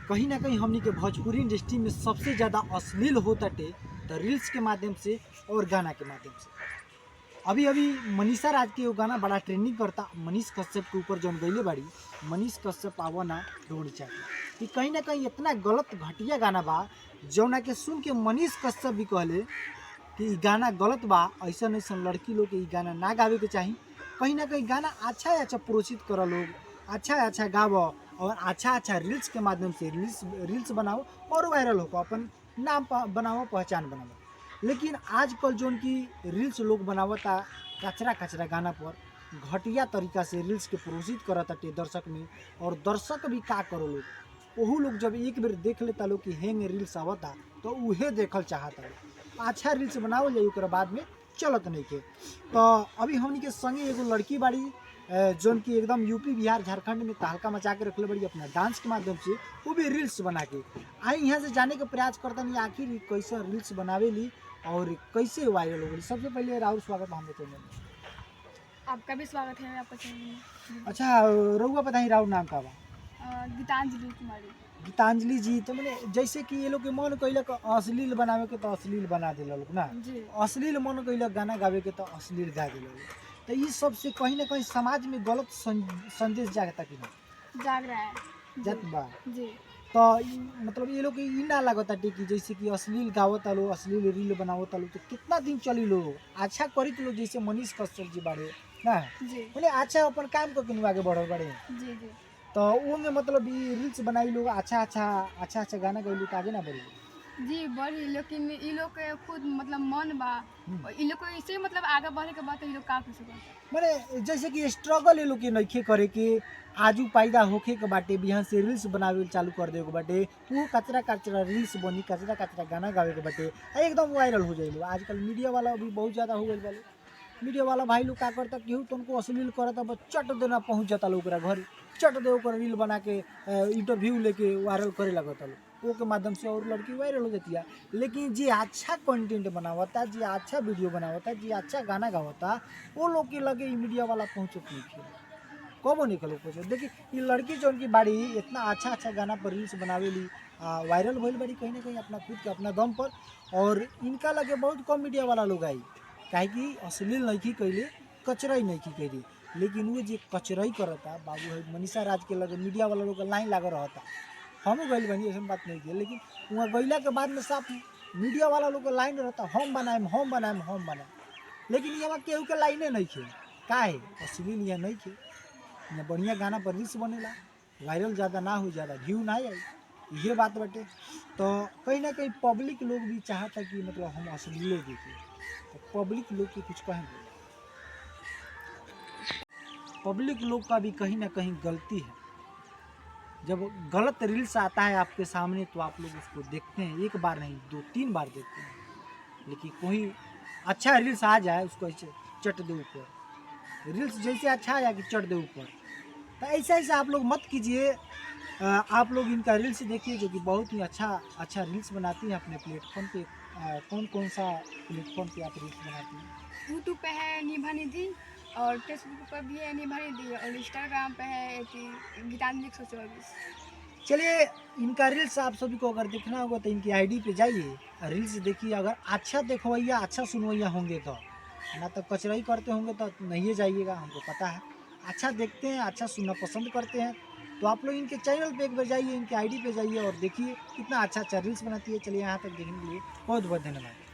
कहीं ना कहीं हमनी के भोजपुरी इंडस्ट्री में सबसे ज़्यादा अश्लील होताटे तो रील्स के माध्यम से और गाना के माध्यम से। अभी अभी मनीषा राज के वो गाना बड़ा ट्रेंडिंग करता, मनीष कश्यप के ऊपर जौन गईले बाड़ी, मनीष कश्यप आवा ना ढूंढ चाहिए कि कहीं ना कहीं इतना गलत घटिया गाना बा जौना के सुन के मनीष कश्यप भी कहले कि गाना गलत बा, ऐसा ऐसा लड़की लोग के गाना ना गावे के चाहिए। कहीं ना कहीं गाना अच्छा प्रोत्साहित करो, लोग अच्छा गावो और अच्छा रील्स के माध्यम से रील्स बनाओ और वायरल हो, अपन नाम बनाओ, पहचान बनाओ। लेकिन आजकल जो की रील्स लोग बनावता कचरा गाना पर घटिया तरीका से रील्स के प्रोत्साहित करता दर्शक में, और दर्शक भी का करो लोग वहू लोग जब एक बार देख लेता लोग कि हेंग रील्स आवता तो उहे देखल चाहता लोग। अच्छा रील्स बनावल जाए ओकरा बाद में चलत नहीं के। तो अभी हमनी के संगे एगो लड़की बाड़ी जौन की एकदम यूपी बिहार झारखंड में तहलका मचा के रखले बड़ी अपना डांस के माध्यम से, वो भी रील्स बना के आई यहाँ से जाने का प्रयास करता नहीं आखिर कैसे रील्स बनावे ली और कैसे वायरल हो गई। सबसे पहले राहुल स्वागत हमारे चैनल में। आपका भी स्वागत है आपका चैनल में। अच्छा रहुआ पता ही राहुल नाम का बा? गीतांजलि कुमारी। गीतांजलि जी, तो मैंने जैसे कि ये लोग के मन कैलक अश्लील बनावे के तो अश्लील बना दिल लोग ना, अश्लील मन कैलक गाना गावे के तो अश्लील गा दिल। तो ये सबसे कहीं ना कहीं समाज में गलत संदेश जागता कि नहीं जाग रहा है जात बा जी। तो मतलब ये लोग के ई ना लगता कि जैसे कि अश्लील गावता लो, अश्लील रील बनावता लो तो कितना दिन चली लो, अच्छा करी लो जैसे मनीष कश्यप जी बाड़े ना जी, बोले अच्छा अपन काम को आगे बढ़ल बाड़े जी जी। तो वो में मतलब ये रील्स बनाई लोग अच्छा गाना गई तो आगे ना बढ़ी जी बढ़ी, लेकिन ये लोग के खुद मतलब मन बा, ये लोग को इसे मतलब आगे बढ़े के बाद ये लोग का कर सकते मैंने जैसे कि स्ट्रगल ये लोग के नइखे करे के, आजू पैदा होखे के बाटे बिहान से रील्स बनावे चालू कर दे के बाटे, वो कचरा रील्स बनी, कचरा गाना गावे के बाटे एकदम वायरल हो जाए। आजकल मीडिया वाला भी बहुत ज़्यादा हो गई वाले, मीडिया वाला भाई लोग का करता केहू तो उनको अश्लील करता बस चट देना पहुँच जाता लोग घर, चट दे ओकर रील बना के इंटरव्यू लेके वायरल करे लगता लोग, वो के माध्यम से और लड़की वायरल हो जाती है। लेकिन जी अच्छा कंटेंट बनावता, जी अच्छा वीडियो बनावता, जी अच्छा गाना गावता, वो लोग के लगे मीडिया वाला पहुँचत नहीं थे, कबो नहीं खलो पहुँचे। देखिए ये लड़की जो उनकी बाड़ी इतना अच्छा गाना पर रील्स बनावेली, वायरल भइल बड़ी कहीं ना कहीं अपना खुद के अपना दम पर, और इनका लगे बहुत कम मीडिया वाला लोग आई काहे कि अश्लील नहीं कैले, कचराई नहीं कैली। लेकिन वो जो कचराई करता बाबू है मनीषा राज के लगे मीडिया वाला लोग लाइन लगा रहता, हम गई बनी ऐसा बात नहीं की, लेकिन वहाँ गैला के बाद में साफ मीडिया वाला लोग लाइन रहता हम बनाए, लेकिन यहाँ केहू के लाइने नहीं खे काहे अश्लील यहाँ नहीं खे, यहाँ बढ़िया गाना पर रील्स बनेला, वायरल ज़्यादा ना हो, ज़्यादा व्यू ना आई, ये बात बटे। तो कहीं ना कहीं पब्लिक लोग भी चाहता कि मतलब हम अश्लील देखें, तो पब्लिक लोग की कुछ कहेंगे, पब्लिक लोग का भी कहीं ना कहीं गलती है। जब गलत रील्स आता है आपके सामने तो आप लोग उसको देखते हैं, एक बार नहीं 2-3 बार देखते हैं, लेकिन कोई अच्छा रील्स आ जाए उसको ऐसे चट दे ऊपर, रील्स जैसे अच्छा आया कि चट दे ऊपर, तो ऐसा आप लोग मत कीजिए। आप लोग इनका रील्स देखिए जो कि बहुत ही अच्छा रील्स बनाती हैं अपने प्लेटफॉर्म पे। कौन सा प्लेटफॉर्म पे आप रील्स बनाती हैं? यूट्यूब पे है निभा निधि, और फेसबुक पर भी है निभा निधि, और इंस्टाग्राम पे है गीतांजलि 124। चलिए इनका रील्स आप सभी को अगर देखना होगा तो इनकी आईडी पे जाइए, रील्स देखिए, अगर अच्छा देखवैया अच्छा सुनवैया होंगे तो, ना तो कचराई करते होंगे तो नहीं जाइएगा, हमको पता है। अच्छा देखते हैं, अच्छा सुनना पसंद करते हैं तो आप लोग इनके चैनल पे एक बार जाइए, इनके आईडी पे जाइए और देखिए कितना अच्छा रील्स बनाती है। चलिए यहाँ तक देखने के लिए बहुत बहुत धन्यवाद।